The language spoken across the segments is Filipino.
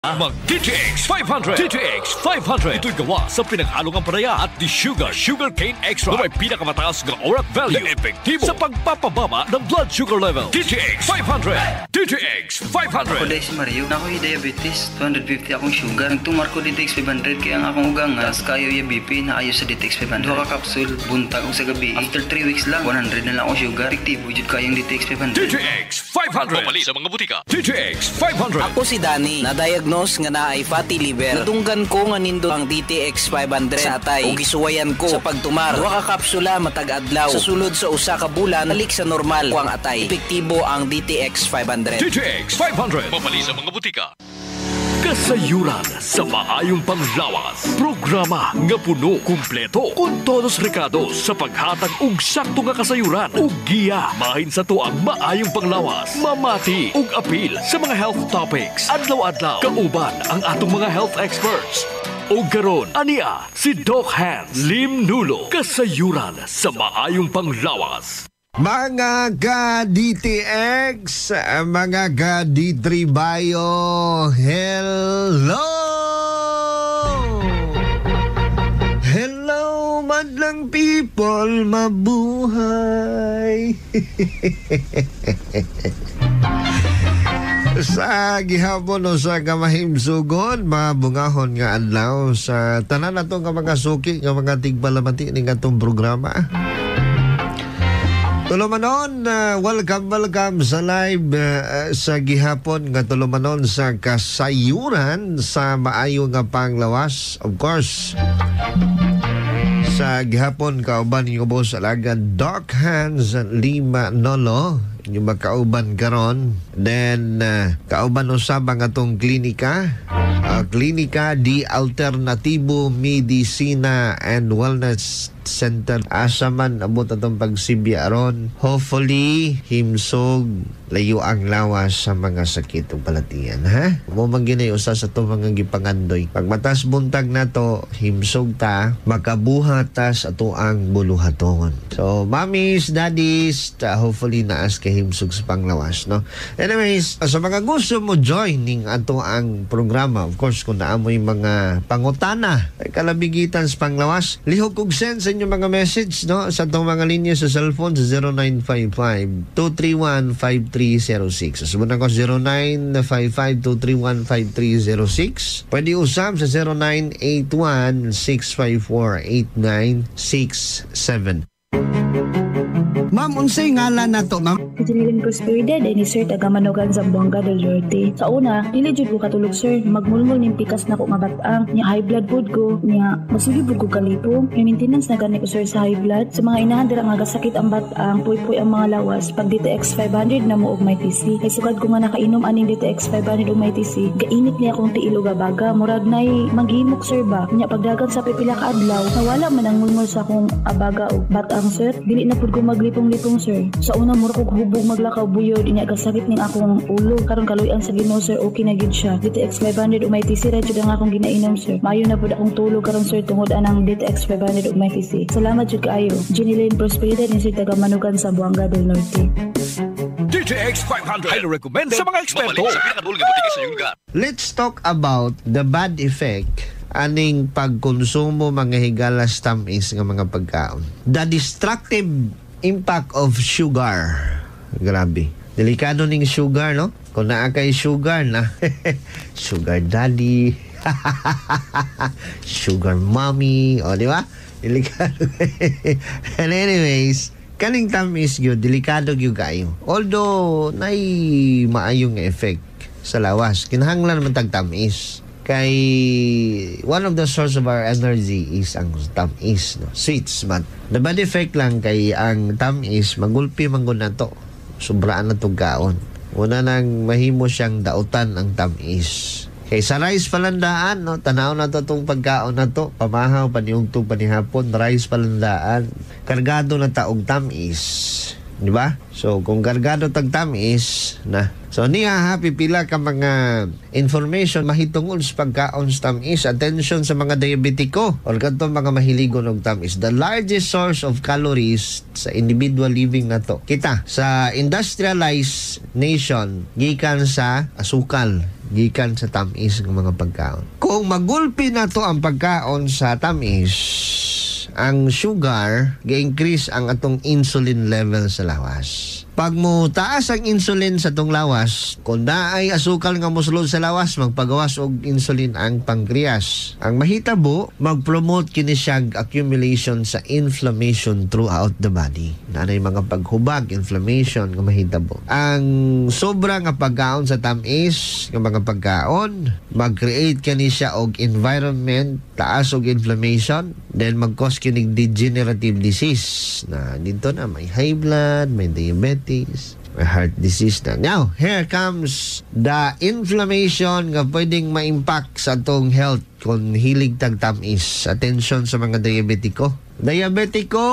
Mag DTX 500. DTX 500. Ito'y gawa sa pinaghalong ampalaya at sugar cane extra na may pinakamataas ng ORAC value na epektibo sa pagpapababa ng blood sugar level. DTX 500. DTX 500. Ako dahil si Mario, na ako'y diabetes. 250 akong sugar. Nagtumar ko DTX 500 kaya ang akong ugangas kayo yung BP na ayo sa DTX 500. Duha ka kapsul, buntag ko sa gabi. After 3 weeks lang, 100 na lang akong sugar. Epektibo jud kayong DTX 500. DTX 500. Pamali sa mga butika. DTX 500. Ako si Danny, na-diagnose nga na ay fatty liver. Natunggan ko nga nindo ang DTX 500 sa atay o gisuwayan ko sa pagtumar. Duha ka kapsula matag adlaw. Sa sulod sa usa ka bulan, balik sa normal ko ang atay. Epektibo ang DTX 500. DTX 500. Pamali sa mga butika. Kasayuran sa maayong panglawas. Programa nga puno, kumpleto, kun todos recados sa paghatag og sakto nga kasayuran ug giya mahin sa tuang maayong panglawas. Mamati ug apil sa mga health topics. Adlaw-adlaw kauban ang atong mga health experts. O garon, ania si Doc Hans Lim Nulo. Kasayuran sa maayong panglawas. Mga ka-DTX, mga ka-D3 Bio, hello! Hello, madlang people, mabuhay! Sa gihapon o sa kamahimsugon, mabungahon nga adlaw sa tanan na nga mga suki, nga mga tigbalamati ng atong programa. Tulumanon, welcome sa live sa gihapon nga tulumanon sa kasayuran sa maayo nga panglawas. Of course, sa gihapon kauban yung boss alagan Doc Hans Lima Nolo, yung makauban karon. Then kauban usab ang atong klinika, Klinika di Alternatibo Medicina and Wellness Center. Asa man abot atong pagsibya aron, hopefully himsog layo ang lawas sa mga sakit ug balatian, ha? Mo man ginay usa sa to mga gipangandoy. Pag matas buntag nato, himsog ta, makabuhat ta sa ato ang buluhaton. So, mommies, daddies, hopefully naas kay himsog sa panglawas, no? Anyways, sa mga gusto mo joining ato ang programa, of course, kung naamoy mga pangutana ay kalabigitan sa panglawas, lihok kog send sa inyong mga message, no, sa itong mga linya sa cellphone sa 0955-231-5306. Sumunod ko 0955-231-5306. Pwede usap sa 0981-654-8967. Ma'am, unsay ngalan na to, ma'am? Jinilin Prosperidad ay ni Sir Tagamanugan sa Buanga del Norte. Sa una, dili jud ko katulog Sir, magmulmul ning pikas na ko nga batang, nya high blood pod ko, nya magsugid pod ko kalipo. May maintenance na gani ko Sir sa high blood. Sa mga inahan dira nga gasakit ang batang, puy-puy ang mga lawas. Pag DTX 500 na mo og may TC. Kay sukad ko nga nakainom aning DTX 500 og may TC, gainit niya akong tiil og abaga. Murag nay maghimok Sir ba. Nya pagdagan sa pipila ka adlaw, nawala man ang mulmul sa akong abaga og batang Sir. Dili na pod ko maglipong-lipong Sir. Sa una mura ko hubog maglakaw buyod, inya kasakit ning akong ulo. Karon kaluyan sa Ginoo Sir, okay na gid siya. DTX 500 ug may TC ra jud ang akong ginainom Sir. Maayo na pud akong tulog karon Sir tungod anang DTX 500 ug may TC. Salamat jud kaayo. Jinilin Prosperidad ni Sir Tagamanugan sa Buanga del Norte. DTX 500. Highly recommended sa mga eksperto. Let's talk about the bad effect aning pagkonsumo mga higalas tamis nga mga pagkaon. The destructive impact of sugar. Grabe. Delikado ning sugar, no? Kung naa kay sugar na, sugar daddy, sugar mommy, o di ba? Delikado. And anyways, kaning tamis gyud delikado gyud kayo. Although nay maayong effect sa lawas, kinahanglan man tag tamis. Kay one of the source of our energy is ang tamis, no? Sweets, but the bad effect lang kay ang tamis magulpi man gud nato. Sobraan na tong kaon. Una nang mahimo siyang dautan ang tamis. Kay sa rice palandaan, no, tanaw na to tong pagkaon na to, pamahaw paniungtong panihapon, rice palandaan, kargado na taog tamis. Di ba? So, kung kargado tag tamis na. So, niya pipila ka mga information mahitungod sa pagkaon sa tamis. Attention sa mga diabetiko or kanto mga mahiligon og tamis. The largest source of calories sa individual living na to. Kita, sa industrialized nation, gikan sa asukal. gikan sa tamis ng mga pagkaon. Kung magulpi na to ang pagkaon sa tamis, ang sugar, ga-increase ang atong insulin level sa lawas. Pag mo taas ang insulin sa tong lawas, kung naay asukal nga mosulod sa lawas, magpagawas og insulin ang pancreas. Ang mahitabo, mag-promote kini siya accumulation sa inflammation throughout the body. Nanay mga paghubag, inflammation nga mahitabo. Ang sobra nga pagkaon sa tamis nga mga pagkaon, mag-create kani siya og environment taas og inflammation, then mag-cause kinig degenerative disease na dito na may high blood, may diabetes, may heart disease na. Now, here comes the inflammation nga pwedeng ma-impact sa atong health kung hilig tag tamis. Attention sa mga diabetiko. Diabetiko!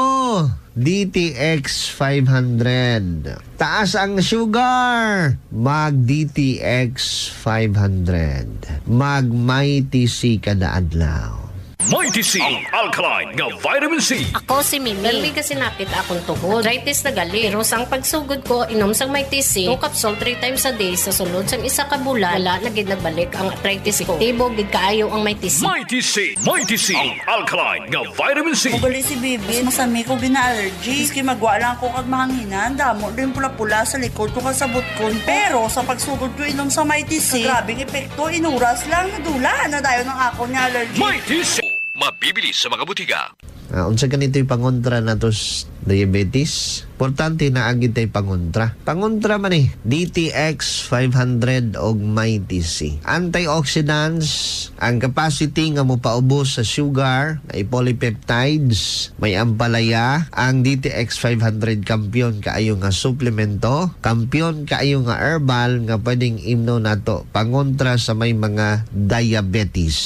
DTX 500. Taas ang sugar. Mag DTX 500. Mag Mighty C kada adlaw. Mighty C, ang alkaline nga vitamin C. Ako si Mimi. Dali kasi napit akong tuhod. Arthritis na gali. Pero sang pagsugod ko, inom sang Mighty C, 2 capsule 3 times a day sa sulod sang isa ka bulan. Wala na gid nagbalik ang arthritis ko. Tibo gid kaayo ang Mighty C. Mighty C, Mighty C, ang alkaline nga vitamin C. Mugali si Bibi, masami ko gina-allergy. Maski magwa lang ko kag mahanginan, damo rin pula-pula sa likod ko kasabot ko. Pero sa pagsugod ko inom sa Mighty C, grabing epekto, inuras lang, nadula na dayon ng ako niya allergy. Mighty C, mabibili sa mga butika. Unsa ganito yung pangontra na to diabetes? Importante na agad tayo pangontra. Pangontra man DTX 500 og Mighty C. Antioxidants, ang capacity nga mo paubos sa sugar, ay polypeptides, may ampalaya. Ang DTX 500 kampiyon kaayo nga suplemento, kampiyon kaayo nga herbal nga pwedeng imno nato pangontra sa may mga diabetes.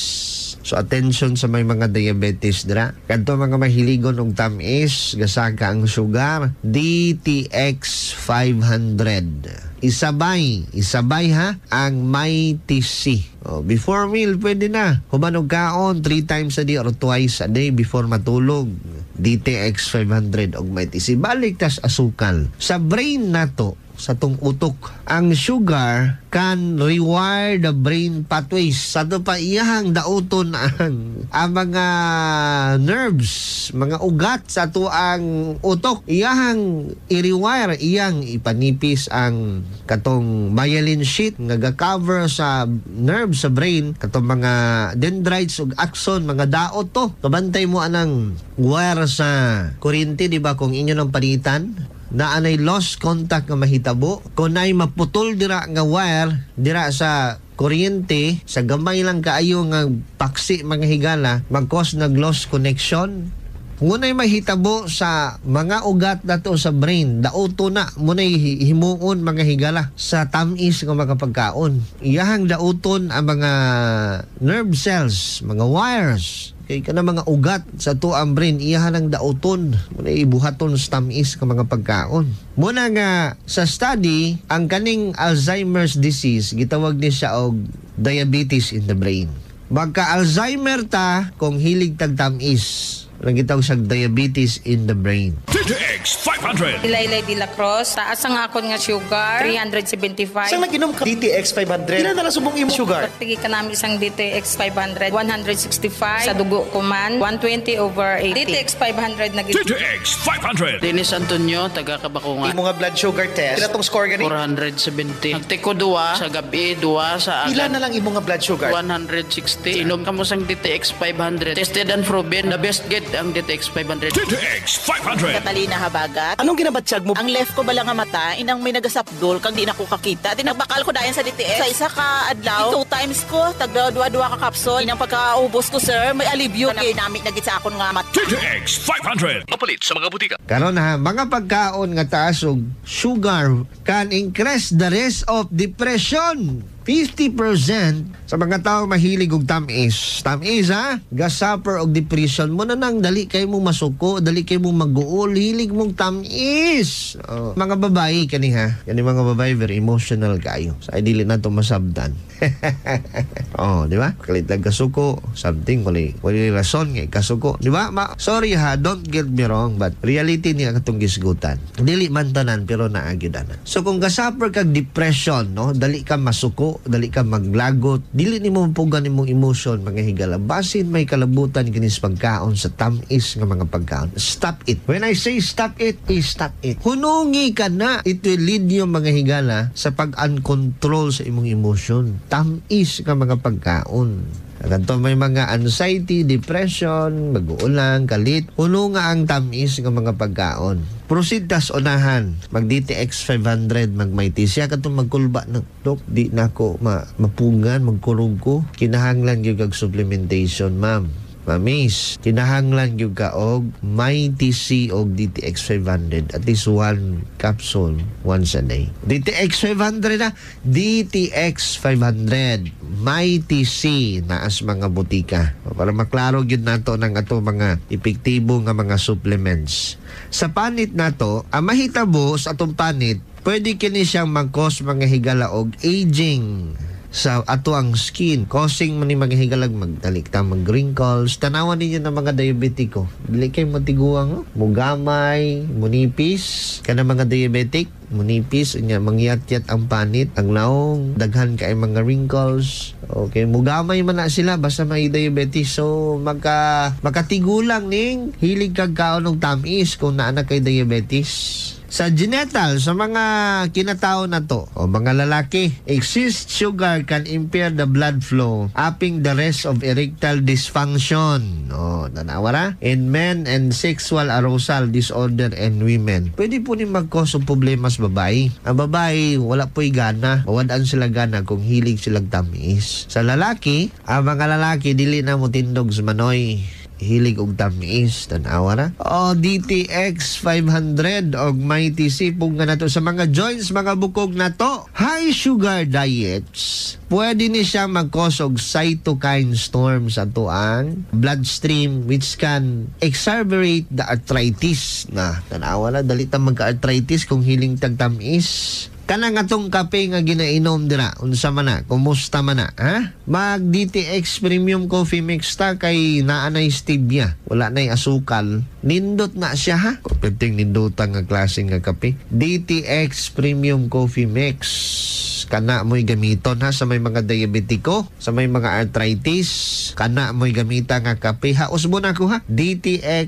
So attention sa may mga diabetes dira. Kadto mga mahiligon og tamis, gasaka ang sugar, DTX 500. Isabay ha ang Mighty C. Before meal pwede na. Humanog kaon 3 times a day or twice a day before matulog. DTX 500 og Mighty C. Balik tas asukal. Sa brain nato, sa tong utok, ang sugar can rewire the brain pathways. Sa ito pa iyahang dauton ang mga nerves, mga ugat sa ito ang utok. Iyahang i-rewire, iyang ipanipis ang katong myelin sheet nga ga-cover sa nerves sa brain, katong mga dendrites ug axon, mga daot to. Kabantay mo anang wire sa kuryente, di ba, kung inyo nang panitan na anay lost contact nga mahitabo, kung na'y maputol dira nga wire dira sa kuryente, sa gamay lang kaayo nga paksi mga higala, mag-cause nag lost connection. Ngunay mahitabo sa mga ugat nato sa brain, dauto na munay himuon mga higala sa tamis nga mga pagkaon. Iyahang dauton ang mga nerve cells, mga wires, kay kana mga ugat sa tuang brain, iyahan ang dauton munay ibuhaton sa tamis nga mga pagkaon. Muna nga sa study, ang kaning Alzheimer's disease gitawag ni siya og diabetes in the brain. Magka-Alzheimer ta kung hilig tag tamis. Ang gitawag sa diabetes in the brain. DTX 500. Ilaylay de la Cruz, taas ang akon nga sugar, 375. Saan nag-inom ka? DTX 500. Ilan na lang subong imo sugar? Pagtigi ka namin isang DTX 500, 165. Sa dugo ko man, 120/80. DTX 500 na gito. DTX 500. Dennis Antonio, taga Kabakungan. Imo nga blood sugar test. Ilan tong score gani? 470. Nagtiko 2 sa gabi, 2 sa agad. Ilan na lang imo nga blood sugar? 160. Inom ka mo sang DTX 500. Tested and proven. The best get ang DTX 500. DTX 500. Katalina Habagat. Anong ginabatsyag mo? Ang left ko bala nga mata, inang may nagasapdol, kang di na ko kakita. Tinagbakal ko dayan sa DTX. Sa isa ka adlaw, 2 times ko, tagdua-dua ka kapsol. Inang pagkaubos ko, sir, may alibyo. Kanami nagit sa akon nga mata. DTX 500. Mapalit sa mga butika. Karon ha, mga pagkaon nga taas og sugar can increase the risk of depression. 50% sa mga tao mahilig og tamis. Tamis ha, ga-suffer og depression mo na nang dali kay mo masuko, dali kay mo maguol, hilig mong tamis. Mga babae kani ha. Kani mga babae very emotional kayo. Sa dili na to masabdan. Di ba? Kalit lang kasuko, something wala rason nga kasuko, di ba? Sorry ha, don't get me wrong, but reality niya katong gisgutan. Dili man tanan pero naagyudan. So kung ga-suffer kag depression, no, dali ka masuko, magsuko, dali ka maglagot, dili nimo mapugan imong emotion mga higala. Basin may kalabutan kinis pagkaon sa tamis nga mga pagkaon. Stop it. When I say stop it, stop it. Hunungi ka na. It will lead you mga higala sa pag-uncontrol sa imong emotion. Tamis nga mga pagkaon. Ganto may mga anxiety, depression, mag-uulang, kalit. Puno nga ang tamis ng mga pagkaon. Proceed tas unahan. Mag DTX 500, magmayti siya katong magkulba ng dok, di na ko mapungan, magkurog ko. Kinahanglan yung supplementation, ma'am. Mamis, kinahanglan yung ka og Mighty C og DTX 500. At least 1 capsule once a day. DTX 500 na. DTX 500. Mighty C naas mga butika. Para maklaro yun nato ng ato mga epektibo nga mga supplements. Sa panit nato, ang mahitabo sa atong panit, pwede kini siyang mag-cause mga higala og aging sa ato ang skin, causing man ni mga higalag magdalik ta mag wrinkles. Tanawan ninyo ng mga diabetiko, dili kay matiguang mugamay, munipis kana mga diabetic, munipis unya mangyat-yat ang panit, ang laong daghan kay mga wrinkles. Okay, mugamay man na sila basta may diabetes. So makatigulang ning hilig kag kaon og tamis kung naa na kay diabetes. Sa genital, sa mga kinatao na to, o mga lalaki, excess sugar can impair the blood flow, upping the risk of erectile dysfunction. O, nanawara? In men and sexual arousal disorder in women. Pwede po ni mag-cause of problema sa babae. Ang babae, wala po'y gana. Mawadaan sila gana kung hilig silang tamis. Sa lalaki, ang mga lalaki, dili na mo tindog sa manoy. Hilig og tamis, tanawa na. O DTX 500 og Mighty C pug nga nato sa mga joints, mga bukog na to. High sugar diets, pwede ni siya mag-cause og cytokine storm sa tuang bloodstream which can exacerbate the arthritis. Na, tanawa na, dali ta magka-arthritis kung hiling tagtamis. Kanang atong kape nga ginainom dira, unsa man na, kumusta man na, ha? Mag DTX Premium Coffee Mix ta kay naa nay stevia, wala nay asukal. Nindot na siya, ha? Pwedeng nindutan nga klase nga kape. DTX Premium Coffee Mix. Kana mo'y gamiton, ha, sa may mga diabetiko, sa may mga arthritis. Kana mo'y gamita nga kape, ha? Usbo na ko, ha? DTX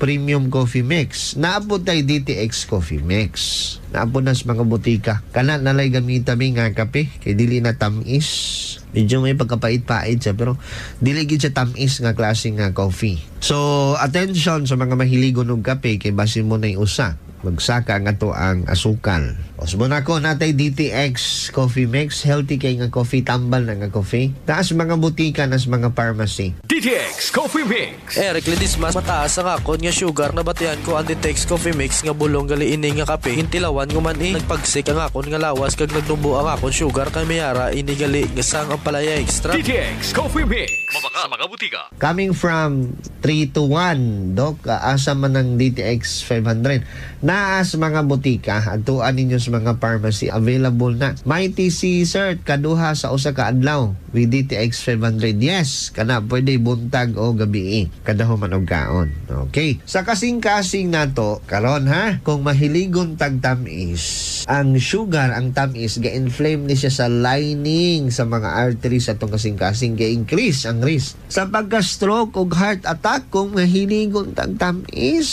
Premium Coffee Mix. Naabot tay DTX Coffee Mix. Naabot na sa mga butika. Kana nalay gamita mi nga kape kay dili na tamis. Medyo may pagkapait-pait siya pero dili gid siya tamis nga klase nga coffee. So attention sa mga mahiligon og kape kay basin mo nay usa. Magsaka nga to ang asukal. Osbo na ko natay DTX Coffee Mix, healthy kay nga coffee, tambal na nga coffee. Taas mga butika nas mga pharmacy. DTX Coffee Mix. Eric Ledismas, mataas ang akon nga sugar na batian ko ang DTX Coffee Mix nga bulong gali ini nga kape. Hintilawan ko man nagpagsik ang akon nga lawas kag nagdumbo ang akon sugar kay mayara ini gali nga sang ang palaya extra. DTX Coffee Mix. Mabaka mga butika. Coming from 3 to 1, Dok, asa man ng DTX 500. Naas mga butika, adtuan ninyo sa mga pharmacy, available na. Mighty C Cert, kaduha sa usa ka adlaw with DTX 500. Yes, kana pwede buntag o gabi. Kadaho man og kaon. Okay. Sa kasing-kasing nato, karon ha, kung mahiligon tag tamis, ang sugar, ang tamis, ga-inflame ni siya sa lining sa mga arteries atong kasing-kasing, ga-increase ang risk sa pagka-stroke o heart attack kung mahiligon tag tamis.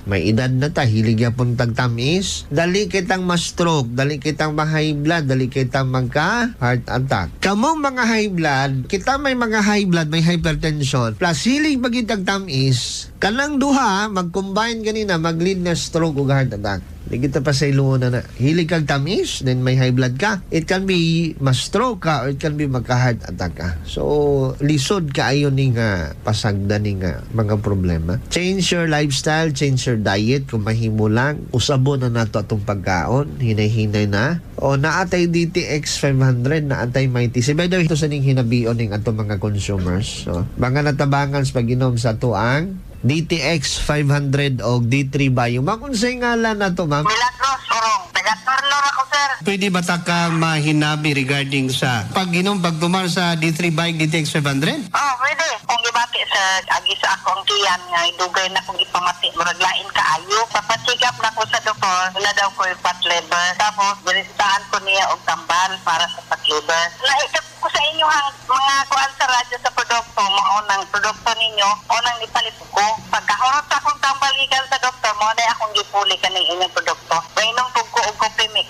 May edad na ta, hilig yapon tag tamis, dali kitang ma-stroke, dali kitang ma-high blood, dali kitang magka-heart attack. Kamong mga high blood, kita may mga high blood, may hypertension, plus hilig magitag tamis, kanang duha, mag-combine ganina, mag-lead na stroke o heart attack. Di kita pa sa iluna na hilig kag tamis, then may high blood ka. It can be ma-stroke ka or it can be magka-heart attack ka. So, lisod ka ayon ni nga pasagda ni nga mga problema. Change your lifestyle, change your diet kung mahimo lang. Usabo na nato atong pagkaon, hinay-hinay na. O naatay DTX 500, naatay Mighty C. By the way, ito sa ning hinabion ning atong mga consumers. So, mga natabangan sa pag-inom sa tuang DTX 500 o D3 Bio. Makunsay ngalan na to, ma'am? Milagros, Orong. Taga-Torlor ako, sir. sir. Pwede ba ta kang mahinabi regarding sa pagtumar sa D3 bike DTX 500? Oh, pwede. Kung gibati sa agi sa ako ang tiyan nga idugay na kung ipamati murag lain kaayo. Papacheck-up na ko sa doktor, wala daw ko yung fat liver. Tapos binistaan ko niya og tambal para sa fat liver. Naikap ko sa inyo ang mga kuan sa radyo sa produkto, maunang produkto ninyo, unang ipalit ko. Pagkahurot sa akong tambal gikan sa doktor, mo na akong gipuli kaning inyong produkto. Mainom po ko og coffee mix.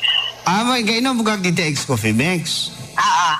May gainom bugag DTX Coffee Mix.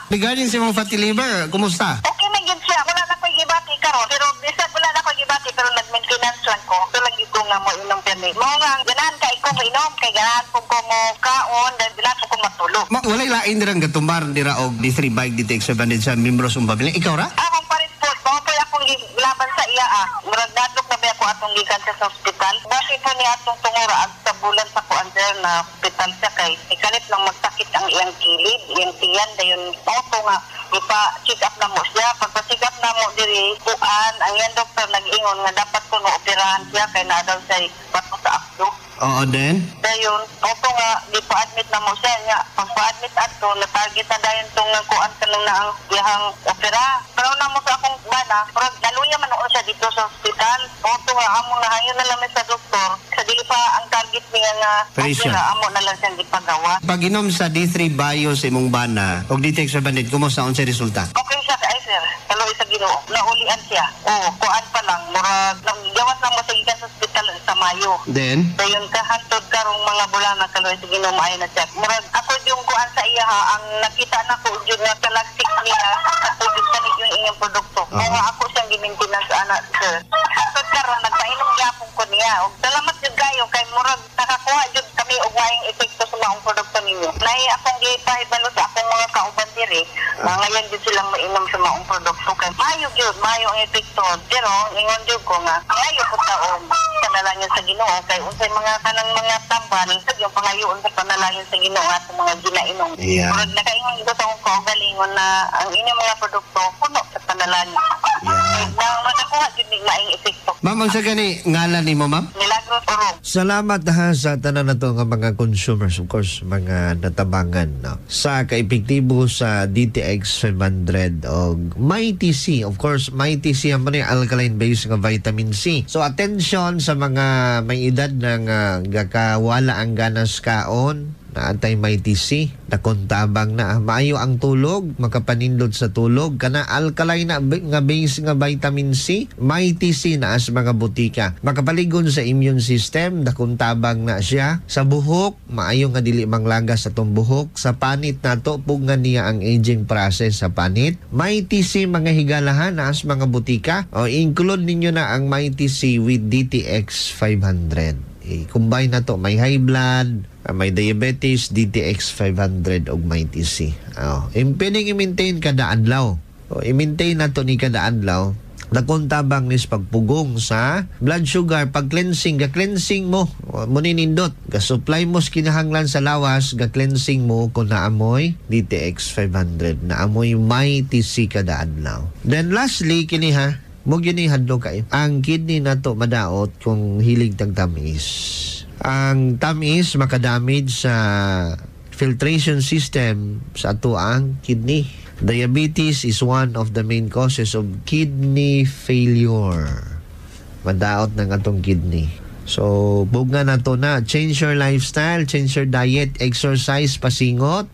Regarding sa mga fatty liver, kumusta? Okay na yun siya. Wala na ko'y gibati karon. Pero bisag wala na ko'y gibati pero nag-maintenance lang ko. Ito lang yung nga mo inom kami. Mo nga, ganahan ka ikaw inom. Kay ganahan po ko mo kaon. Dahil ganahan po ko matulog. Walay lain dirang gatumbar dira og D3 bike DTX 700 sa membros umbabiling. Ikaw ra? Akong parit po. Mga po akong laban sa iya. Murag nadlok na ba ako atong gikan sa hospital. Basi po niya atong tungura at sa bulan sa kuander na hospital siya kay ikalit lang magsakit ang iyang kilid, iyang tiyan. Dayon auto nga ipa-check up na mo siya. Pagpa-check up na mo diri kuan, ang iyang doktor nag-ingon nga dapat ko na operahan siya kay na daw siya bato sa akdo. Oo, then? Dayon, auto nga, ipa-admit na mo siya nga. Pagpa-admit ato, na-target na dayon itong kuan ka lang na ang iyang opera. Pero na mo sa akong bana, pero naluya man ako siya dito sa hospital. Auto nga, amo na hayon na lang sa doktor. Sa dili pa ang target niya nga opera, amo na lang siyang ipagawa. Pag inom sa D3 Bio sa imong bana og DTX 700, kumusta ang resulta? Okay siya kay sir. Kaloy sa Ginoo. Naulian siya. Kuan pa lang. Murag gawas na mo sa gikan sa hospital sa Mayo. Then? Dayon kahantod karong mga bulan na kaloy sa Ginoo maayo na siya. Murag ako yung kuan sa iya ha, ang nakita na ko jud nga kalastik niya ako jud kanig yung inyong produkto. Kaya ako siyang gi-maintenance anak sir. Hantod karon nagpainom gyapon ko niya. Og salamat jud kayo kay murag nakakuha jud kami og waing epekto sa mga produkto ninyo. Nay akong gipahibalo sa akong mga kauban diri. Ngayon jud silang mainom sa mga produkto kay mayo ang epekto. Pero ingon jud ko nga mayo po taon panalangin sa Ginoo kay unsay mga kanang mga tambal sa yung pangayoon sa panalangin sa Ginoo at mga ginainom. Murag nakaingon ko sa akong kaugalingon na ang inyong mga produkto puno sa panalangin. Na makakuha jud ning maing epekto. Ma'am, ang sa gani ngalan nimo, ma'am? Milagros Oro. Salamat ha sa tanan na to nga mga consumers, of course, mga natabangan no? Sa kaepektibo sa DTX 500 og Mighty C. Of course, Mighty C ang mga alkaline base nga vitamin C. So attention sa mga may edad na nga gakawala ang ganas kaon na antay Mighty C, nakuntabang na maayo ang tulog, makapanindot sa tulog kana alkaline na nga base nga vitamin C, Mighty C na as mga butika, makapaligon sa immune system, nakuntabang na siya sa buhok, maayo nga dili manglaga sa tong buhok, sa panit nato pug nga niya ang aging process sa panit. Mighty C mga higalahan na as mga butika, o include ninyo na ang Mighty C with DTX 500. I-combine na to, may high blood, may diabetes, DTX 500 og Mighty C. Pwedeng i-maintain kada adlaw. I-maintain na to ni kada adlaw. Nakuntabang nis pagpugong sa blood sugar, pag cleansing, ga-cleansing mo, muninindot, ga-supply mo kinahanglan sa lawas, ga-cleansing mo kung naamoy DTX 500, naamoy Mighty C kada adlaw. Then lastly, kini ha, mo gini hadlo kay ang kidney nato madaot kung hilig tag tamis. Ang tamis makadamage sa filtration system sa ato ang kidney. Diabetes is one of the main causes of kidney failure. Madaot ng atong kidney. So, buga na to na. Change your lifestyle, change your diet, exercise, pasingot.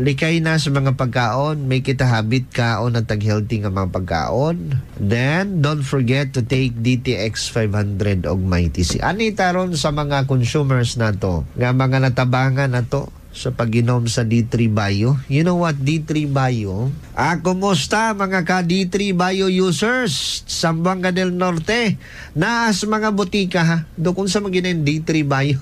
Likay na sa mga pagkaon. Make it a habit kaon na tag-healthy nga mga pagkaon. Then, don't forget to take DTX 500 og Mighty C. Ani taron sa mga consumers na to, nga mga natabangan na to sa pag-inom sa D3 Bio. You know what, D3 Bio? Kumusta mga ka-D3 Bio users? Zamboanga del Norte. Naas mga butika ha. Doon sa magiging D3 Bio.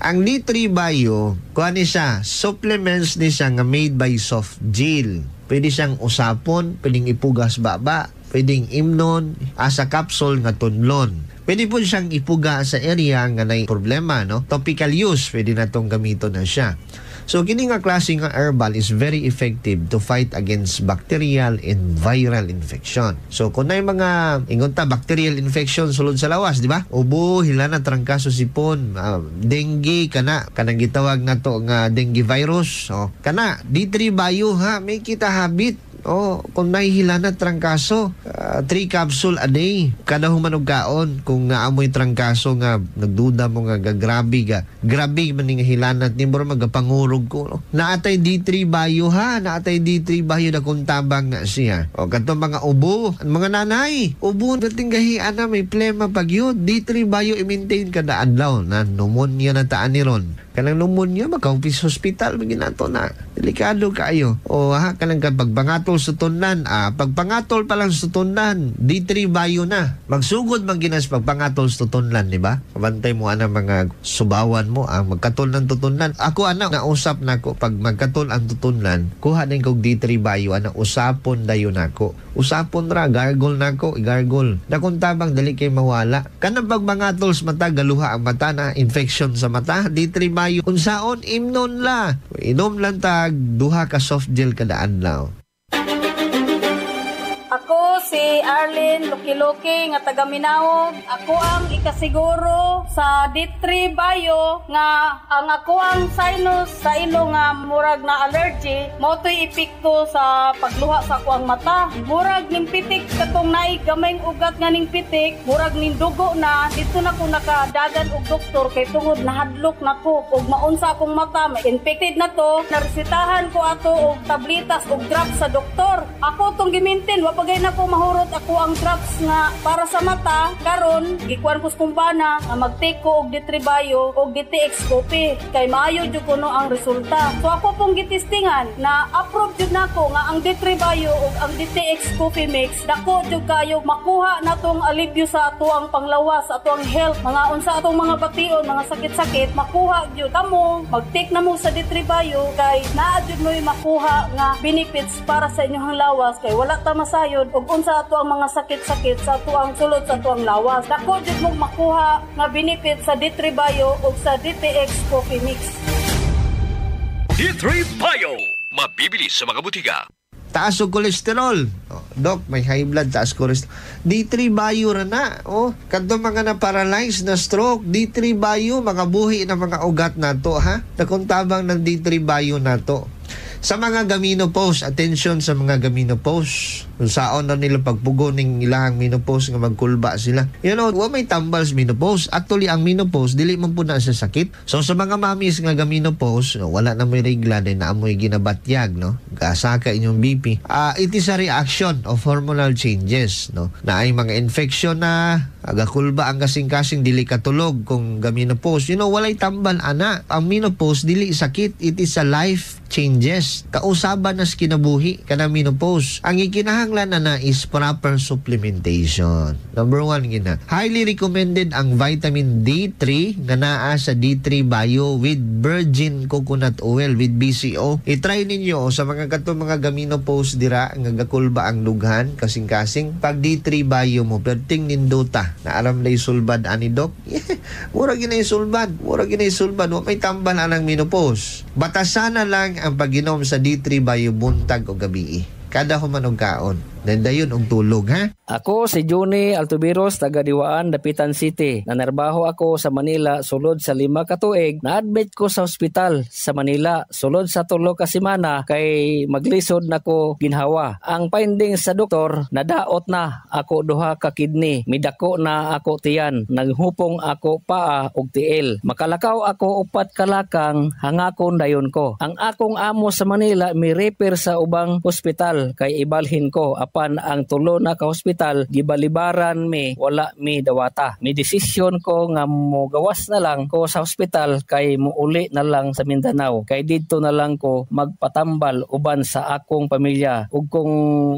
Ang D3 Bio, kuha ni siya, supplements ni siya nga made by Soft Gel. Pwede siyang usapon, pwedeng ipugas baba, pwedeng imnon, asa capsule nga tunlon. Pwede po siyang ipuga sa area nga na problema, no? Topical use, pwede na itong gamito na siya. So kini nga klase nga herbal is very effective to fight against bacterial and viral infection. So kung na mga ingon ta bacterial infection sulod sa lawas, di ba? Ubo, hilana, trangkaso, sipon, dengue kanang gitawag nato nga dengue virus. Kana D3 Bio ha, may kita habit. Kung nahihila na trangkaso, 3 capsule a day kada humanog kaon. Kung naamoy trangkaso nga nagduda mo nga grabe man nga hilanat ni bro magapangurog ko, no? Naatay D3 Bio ha, naatay D3 Bio na kung tabang na siya. Kanto mga ubo, mga nanay, ubo nating gahian na may plema pagyud, D3 Bio i-maintain kada adlaw na pneumonia na taan ni ron. Kanang pneumonia makaupis hospital maginato na. Delikado kayo. Kanang pagpangatol sa tunlan, pagpangatol pa lang sa tunlan, D3 Bio na. Magsugod man ginas pagpangatol sa tunlan, di ba? Kabantay mo ana mga subawan mo, magkatol ng tutunlan. Ako nausap nako pag magkatol ang tutunlan, kuha din kog D3 Bio usapon dayon nako. Usapon ra gargle nako, gargle. Dakon tabang dali kay mawala. Kanang pagpangatol sa mata galuha ang mata na infection sa mata, D3 Bio unsaon imnon la. Inom lang tag duha ka soft gel kada adlaw. Ako si Arlene Luki-Luki nga taga Minaog. Ako ang ikasiguro sa D3 Bio nga ang ako ang sinus sa ilo nga murag na allergy mo to'y epekto sa pagluha sa ako ang mata. Murag ning pitik katong naay gamayng ugat nga ning pitik, murag ning dugo na dito na ko nakadagan og doktor kay tungod nahadlok nako ug maunsa akong mata may infected na to. Naresetahan ko ato og tabletas og drops sa doktor. Ako tong gimintin pagay na ko mahurot ako ang drops nga para sa mata karon gikuan ko sa kumpana nga mag-take ko og D3 Bio og DTX Coffee kay maayo jud kuno ang resulta. So ako pong gitistingan na approve jud nako nga ang D3 Bio og ang DTX Coffee Mix dako jud kayo makuha natong alibyo sa ato ang panglawas, sa ato ang health, mga unsa atong mga bation, mga sakit-sakit makuha jud kamo mag-take na mo sa D3 Bio kay naa jud mo makuha nga benefits para sa inyong lawas kay wala ta masayo ug unsa ato ang mga sakit-sakit sa ato ang sulod sa ato ang lawas. Dako jud mo makuha nga benefit sa D3 Bio ug sa DTX Coffee Mix. D3 Bio, mabibili sa mga butika. Taas og kolesterol. Doc, may high blood, taas kolesterol. D3 Bio ra na. Kadto mga na-paralyze na stroke, D3 Bio, makabuhi na mga ugat nato ha. Nakuntabang ng D3 Bio nato. Sa mga gaminopause, attention sa mga gaminopause. Kung saon na nila pagpugo ng ilahang menopause nga magkulba sila. Wa may tambal sa menopause. Actually, ang menopause, dili man po na sa sakit. So, sa mga mamis nga gaminopause, wala na may regla din na amoy ginabatyag, no? Kasaka inyong BP. It is a reaction of hormonal changes, no? Na ay mga infection na, agakulba ang kasing-kasing, dili katulog kung gaminopause. Walay tambal, ana. Ang menopause, dili sakit. It is a life changes. Kausaban na kinabuhi ka na menopause. Ang ikinahanglan na is proper supplementation. Number 1 gina. Highly recommended ang vitamin D3 na naa sa D3 Bio with virgin coconut oil with BCO. I-try ninyo sa mga katong mga gaminopause dira nga gakulba ang lughan kasing-kasing. Pag D3 Bio mo perting nindota na aram lay sulbad ani doc. Mura ginay sulbad. Wa may tambal anang menopause. Batasana lang ang pag-inom sa D3 Bio buntag o gabi. Kada humanog kaon. Nandayon og tulog, ha? Ako si Johnny Altubiros, taga Diwaan, Dapitan City. Nanarbaho ako sa Manila sulod sa 5 ka tuig. Na-admit ko sa ospital sa Manila sulod sa 3 ka semana kay maglisod nako ginhawa. Ang findings sa doktor, nadaot na ako 2 ka kidney, midako na ako tiyan, naghupong ako paa og tiil. Makalakaw ako 4 kalakang hangakon dayon ko. Ang akong amo sa Manila mi refer sa ubang ospital kay ibalhin ko. Apan ang 3 na ka hospital gibalibaran mi, wala mi dawata. Mi desisyon ko nga mo gawas na lang ko sa hospital kay muuli na lang sa Mindanao. Kay dito na lang ko magpatambal uban sa akong pamilya. Ug kung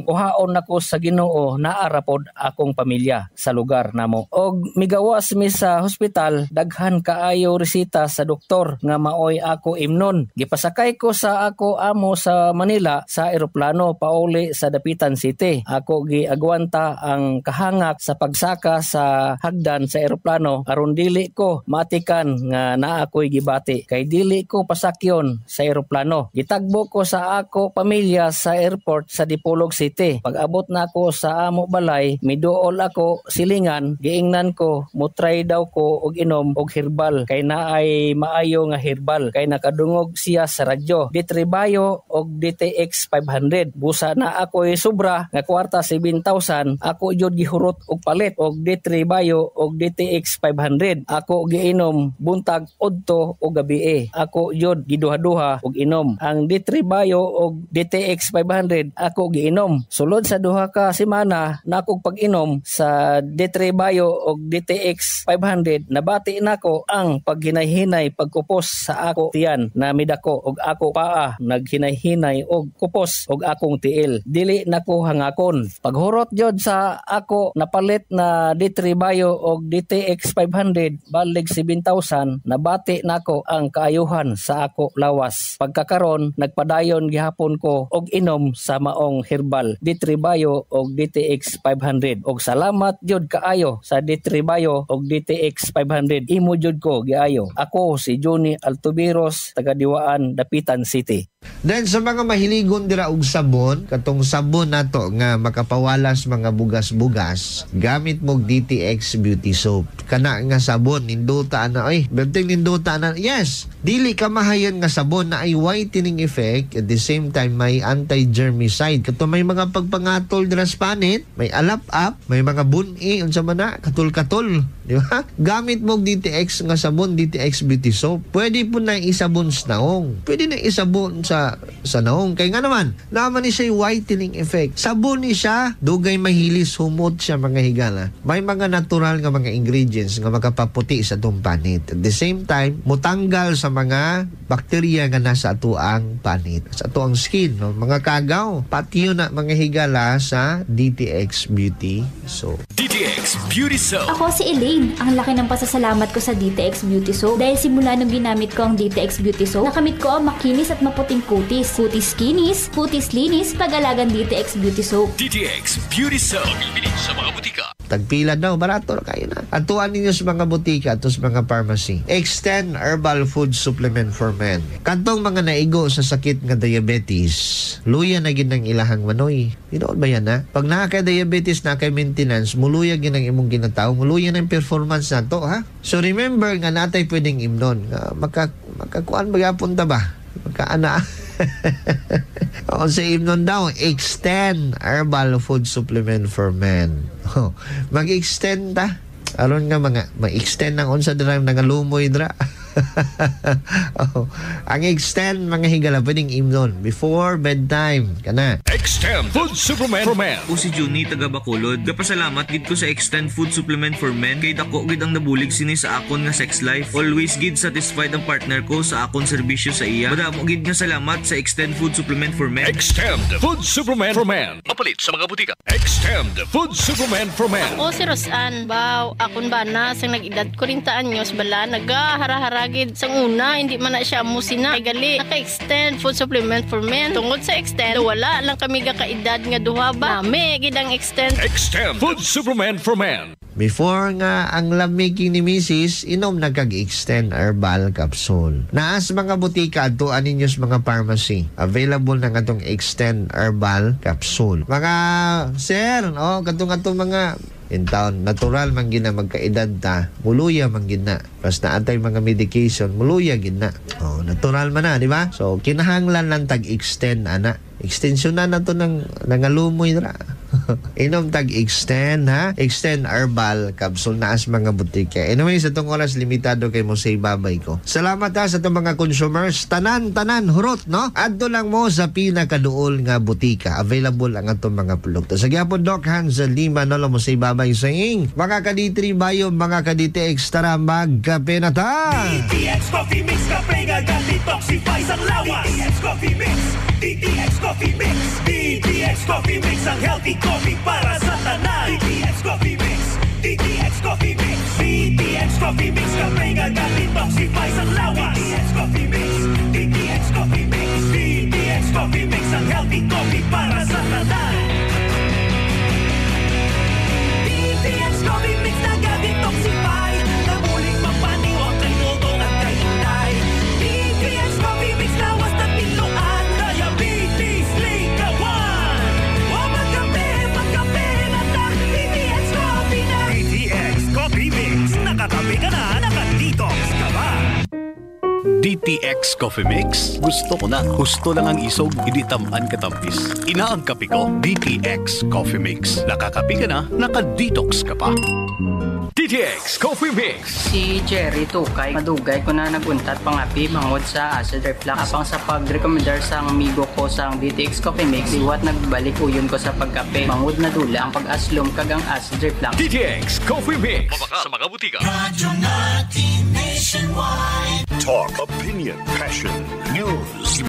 uhaon nako sa Ginoo, naarapod akong pamilya sa lugar namo. Og migawas mi sa hospital, daghan kaayo resita sa doktor nga maoy ako imnon. Gipasakay ko sa ako amo sa Manila sa eroplano pauli sa Dapitan City. City. Ako giagwanta ang kahangak sa pagsaka sa hagdan sa eroplano aron dili ko matikan nga naa ako'y gibati kay dili ko pasakyon sa eroplano. Gitagbo ko sa ako pamilya sa airport sa Dipolog City. Pag-abot na ako sa amo balay, miduol ako silingan, giingnan ko mutry daw ko og inom og herbal kay naay maayo nga herbal kay nakadungog siya sa radyo. D3 Bio og DTX 500. Busa na ako'y sobra nga kwarta 7,000. Ako jud gihurot og palit og D3 Bio og DTX 500. Ako giinom buntag udto o gabi. Ako jud giduha-duha og inom. Ang D3 Bio og DTX 500 ako giinom. Sulod sa duha ka semana nakog pag-inom sa D3 Bio og DTX 500 nabati nako ang paghinay-hinay pagkupos sa ako tiyan na midako og ako paa naghinay-hinay og kupos og akong tiil. Dili nako hangakon. Paghurot jud sa ako napalit na D3 Bio og DTX 500 balig 7,000 nabati nako ang kaayuhan sa ako lawas. Pagkakaron nagpadayon gihapon ko og inom sa maong herbal D3 Bio og DTX 500 og salamat jud kaayo sa D3 Bio og DTX 500. Imo jud ko giayo. Ako si Johnny Altubiros, taga Diwaan, Dapitan City. Then sa mga mahiligon dira og sabon, katong sabon nato nga makapawalas mga bugas-bugas, gamit mo DTX Beauty Soap. Kana nga sabon ninduta na benteng ninduta na. Yes, dili ka mahayon nga sabon na ay whitening effect at the same time may anti-germicide. Kato may mga pagpangatol dira sa panit, may alap-up, may mga buni unsa man na katul-katul, di ba? Gamit mo DTX nga sabon, DTX Beauty Soap. Pwede po na isabon sa naong. Pwede na isabon sa naong. Kaya nga naman, naman ni siya whitening effect. Sabon ni siya, dugay mahilis, humot siya mga higala. May mga natural nga mga ingredients nga makapaputi sa itong panit. At the same time, mutanggal sa mga bakterya nga nasa atuang panit. Sa atuang skin, no? Mga kagaw. Pati yun na mga higala sa DTX Beauty Soap. DTX Beauty Soap. Ako si Elaine. Ang laki ng pasasalamat ko sa DTX Beauty Soap. Dahil simula nung ginamit ko ang DTX Beauty Soap, nakamit ko ang makinis at maputing kutis. Kutis kinis, kutis linis, pag-alagang DTX Beauty Soap. DTX Beauty Soap. Bibili sa mga butika. Tagpila daw, barato kayo na. Atuan ninyo sa mga butika at sa mga pharmacy. Extend Herbal Food Supplement for Men. Kantong mga naigo sa sakit nga diabetes, luya na ginang ilahang manoy. Ginoon ba yan ha? Pag nakaka-diabetes, nakaka-maintenance, muluya ginang imong ginataw, muluya ng performance na to ha? So remember nga natay pwedeng imnon. Makakuan bagapon ta ba? Makaana. O sa imnon daw, Extend Herbal Food Supplement for Men. Mag-extend ta. Aron nga ma-extend ng unsa dira nga lumoy dira. Ang extend mga higala pwedeng imnon before bedtime kana. Extend Food Supplement for Men. O si Johnny taga Bacolod. Gapasalamat gid ko sa Extend Food Supplement for Men kay dako gid ang nabulig sini sa akon nga sex life. Always gid satisfied ang partner ko sa akon serbisyo sa iya. Madamo gid nga salamat sa Extend Food Supplement for Men. Extend Food Supplement for Men. Mapalit sa mga butika. Extend Food Supplement for Men. O si Rosan, baw akon bana sang nag-edad 40 anyos bala nagahara-haragid sang una hindi man na siya musina kay gali naka-Extend Food Supplement for Men. Tungod sa Extend wala lang kami ga kaedad nga duha ba. Nami gid ang Extend Food Supplement for Men. Before nga ang lamiging ni Mrs. inom na kag-Extend Herbal Capsule. Naas mga butika atuan ninyo sa mga pharmacy. Available na nga tong Extend Herbal Capsule. Mga sir, katong mga in town, natural man gina magkaedad ta, muluya man gina. Pas naatay mga medication, muluya gina. Natural man na, di ba? So, kinahanglan lang tag-extend, ana. Extension na to ng nangalumoy dra. Inom tag-extend, ha? Extend Herbal Capsule na as mga butika. Anyway, sa itong oras, limitado kay mo sa ibabay ko. Salamat ha sa itong mga consumers. Tanan, hurot, no? Adto lang mo sa pinakaduol nga butika. Available ang itong mga produkto. Sa gyapon, Doc Hans Lima, no, mo sa ibabay sa ing. Mga ka-D3 Bio, mga ka-DTX, tara, magkape na ta! DTX Coffee Mix, kape nga detoxify sa lawas. DTX Coffee Mix, DTX Coffee Mix, DTX Coffee Mix, ang healthy coffee para sa tanan. DTX Coffee Mix, DTX Coffee Mix, DTX Coffee Mix, kape nga detoxify sa lawas. DTX Coffee Mix, DTX Coffee Mix, DTX Coffee Mix, ang healthy coffee para sa tanan. DTX Coffee Mix. Gusto ko na. Gusto lang ang isog, hindi tamaan katampis. Ina ang kape ko, DTX Coffee Mix. Nakakape ka na, naka-detox ka pa. DTX Coffee Mix. Si Jerry Tukay, madugay ko na naguntat pangapi mangod sa acid reflux. Apang sa pag-recommendar sa amigo ko sa DTX Coffee Mix, iwat nagbalik uyon ko sa pagkape. Mangod na dula ang pag-aslom kagang acid reflux. DTX Coffee Mix. Mabaka sa mga butika. Radyo natin nationwide. Talk, opinion, passion, news.